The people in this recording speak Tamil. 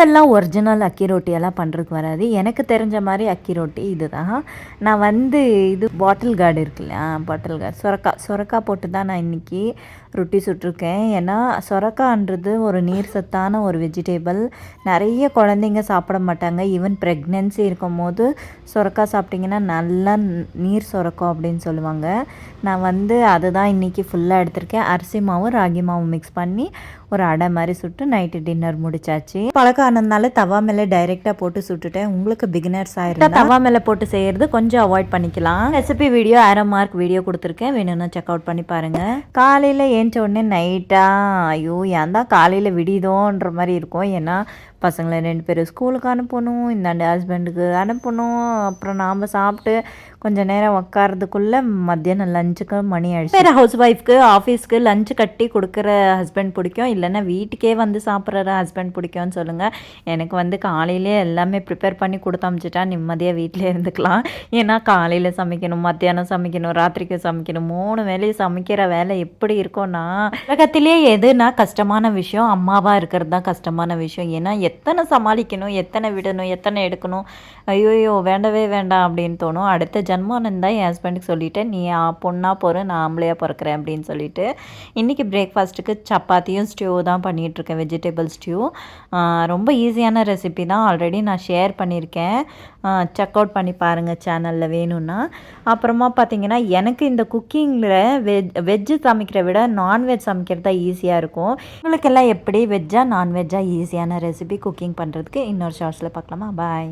எனக்கெல்லாம் ஒரிஜினல் அக்கி ரொட்டியெல்லாம் பண்ணுறதுக்கு வராது. எனக்கு தெரிஞ்ச மாதிரி அக்கி ரொட்டி இது தான். நான் வந்து இது பாட்டில் கார்டு இருக்கு இல்லையா, பாட்டில் கார்டு சொரக்காய் போட்டு தான் நான் இன்றைக்கி ரொட்டி சுட்டிருக்கேன். ஏன்னா சொரக்கான்றது ஒரு நீர் சத்தான ஒரு வெஜிடேபிள். நிறைய குழந்தைங்க சாப்பிட மாட்டாங்க. ஈவன் ப்ரெக்னென்சி இருக்கும் போது சொரக்காய் சாப்பிட்டிங்கன்னா நல்லா நீர் சுரக்கும் அப்படின்னு சொல்லுவாங்க. நான் வந்து அதுதான் இன்றைக்கி ஃபுல்லாக எடுத்திருக்கேன். அரிசி மாவும் ராகி மாவும் மிக்ஸ் பண்ணி ஒரு அடை மாதிரி சுட்டு நைட்டு டின்னர் முடிச்சாச்சு. பழக்கம் ஆனதுனால தவா மேலே டைரெக்டாக போட்டு சுட்டுட்டேன். உங்களுக்கு பிகினர்ஸ் ஆயிருந்தா தவா மேலே போட்டு செய்கிறது கொஞ்சம் அவாய்ட் பண்ணிக்கலாம். ரெசிபி வீடியோ 1/2 மார்க் வீடியோ கொடுத்துருக்கேன், வேணும்னா செக் அவுட் பண்ணி பாருங்கள். காலையில் ஏஞ்ச உடனே நைட்டாக ஐயோ ஏன் தான் காலையில் விடிதோன்ற மாதிரி இருக்கும். ஏன்னா பசங்களை 2 பேரும் ஸ்கூலுக்கு அனுப்பணும், இந்தாண்ட ஹஸ்பண்டுக்கு அனுப்பணும், அப்புறம் நாம் சாப்பிட்டு கொஞ்சம் நேரம் உட்காரதுக்குள்ளே மத்தியானம் லஞ்சுக்கு மணி ஆகிடுச்சு. வேறு ஹவுஸ் ஒய்ஃப்க்கு ஆஃபீஸ்க்கு லஞ்சு கட்டி கொடுக்குற ஹஸ்பண்ட் பிடிக்கும், இல்லைன்னா வீட்டுக்கே வந்து சாப்பிட்ற ஹஸ்பண்ட் பிடிக்கும்னு சொல்லுங்கள். எனக்கு வந்து காலையிலே எல்லாமே ப்ரிப்பேர் பண்ணி கொடுத்து அமிச்சிட்டா நிம்மதியாக வீட்டிலே இருந்துக்கலாம். ஏன்னா காலையில் சமைக்கணும், மத்தியானம் சமைக்கணும், ராத்திரிக்கு சமைக்கணும், 3 வேலையும் சமைக்கிற வேலை எப்படி இருக்கும்னா உலகத்திலே எதுனா கஷ்டமான விஷயம் அம்மாவாக இருக்கிறது தான் கஷ்டமான விஷயம். ஏன்னா எத்தனை சமாளிக்கணும், எத்தனை விடணும், எத்தனை எடுக்கணும், ஐயோயோ வேண்டவே வேண்டாம் அப்படின்னு தோணும். அடுத்த ஜன்மம் தான் என் ஹஸ்பண்டுக்கு சொல்லிவிட்டேன், நீ பொண்ணாக போகிற நான் ஆம்பளையாக பிறக்கிறேன் அப்படின்னு சொல்லிட்டு. இன்றைக்கி பிரேக்ஃபாஸ்ட்டுக்கு சப்பாத்தியும் ஸ்டியூ தான் பண்ணிகிட்ருக்கேன், வெஜிடபிள் ஸ்டியூ. ரொம்ப ஈஸியான ரெசிபி தான், ஆல்ரெடி நான் ஷேர் பண்ணியிருக்கேன், செக் அவுட் பண்ணி பாருங்கள் சேனலில் வேணும்னா. அப்புறமா பார்த்திங்கன்னா எனக்கு இந்த குக்கிங்கில் வெஜ்ஜு சமைக்கிறத விட நான்வெஜ் சமைக்கிறது தான் ஈஸியாக இருக்கும். உங்களுக்கெல்லாம் எப்படி வெஜ்ஜா நான்வெஜ்ஜாக ஈஸியான ரெசிபி குக்கிங் பண்ணுறதுக்கு இன்னொரு ஷார்ட்ஸில் பார்க்கலாமா? பாய்.